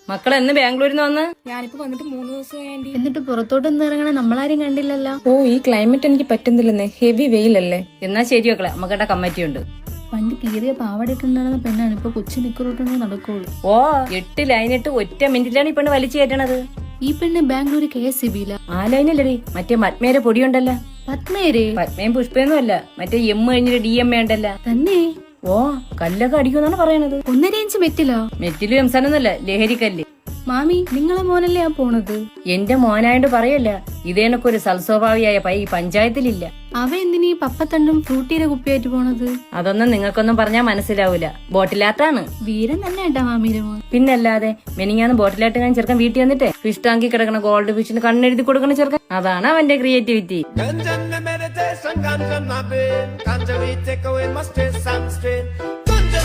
മക്കളെന്ന് ബാംഗ്ലൂരിൽ നിന്ന് വന്ന്? ഞാനിപ്പോ വന്നിട്ട് 3 ദിവസമായി ആന്റി. എന്നിട്ട് പുറത്തോട്ടൊന്നും ഇറങ്ങണ നമ്മളാരും കണ്ടില്ലല്ലോ. ഓ ഈ ക്ലൈമറ്റ് എനിക്ക് പറ്റുന്നില്ലെന്നേ, ഹെവി വെയിലല്ലേ. എന്നാ ശരി മക്കളെ, നമുക്കിവിടെ കമ്മിറ്റി ഉണ്ട്. പണ്ട് കീറിയ പാവടയൊക്കെ ഉണ്ടായിരുന്ന പെണ്ണാണ് ഇപ്പൊ കൊച്ചു നിക്കറോട്ടേ നടക്കുള്ളൂ. ഓ 8 ലൈനിട്ട് ഒറ്റ മിനിറ്റിലാണ് ഈ പെണ്ണ് വലിച്ചു കയറ്റണത്. ഈ പെണ്ണ് ബാംഗ്ലൂർ KSCB-യില. ആ ലൈനല്ലേ മറ്റേ പത്മേരെ പൊടിയുണ്ടല്ലോ. പത്മേരെ? പത്മയും പുഷ്പയൊന്നും അല്ല, മറ്റേ എം കഴിഞ്ഞിട്ട് DMA ഉണ്ടല്ലോ. തന്നെ? ഓ കല്ലൊക്കെ അടിക്കുമെന്നാണ് പറയണത്. 1.5 ഇഞ്ച് മെറ്റിലോ? മെറ്റിലും എംസാനൊന്നുമല്ല, ലഹരിക്കല്ല്. മാമി നിങ്ങളെ മോനല്ലേ ആ പോണത്? എന്റെ മോനായോണ്ട് പറയല്ല, ഇതേനൊക്കെ സൽസ്വഭാവിയായ ഈ പഞ്ചായത്തിലില്ല. അവ എന്തിനീ പപ്പത്തണ്ടും ഫ്രൂട്ടിയുടെ കുപ്പിയായിട്ട് പോണത്? അതൊന്നും നിങ്ങൾക്കൊന്നും പറഞ്ഞാൽ മനസ്സിലാവൂല. ബോട്ടിലാട്ടാണ്. വീരൻ തന്നെ ഏട്ടാ മാമിയുടെ മോൻ. പിന്നല്ലാതെ മെനിങ്ങാന്ന് ബോട്ടിലാട്ട് ഞാൻ ചെറുക്കൻ വീട്ടിൽ വന്നിട്ട് ഫിഷ് ടാങ്കി കിടക്കണ ഗോൾഡ് ഫിഷിന് കണ്ണെഴുതി കൊടുക്കണ ചെറുക്കൻ. അതാണ് അവന്റെ creativity. Ganja meditation, ganja my brain. Ganja we take away my stress and strain. Ganja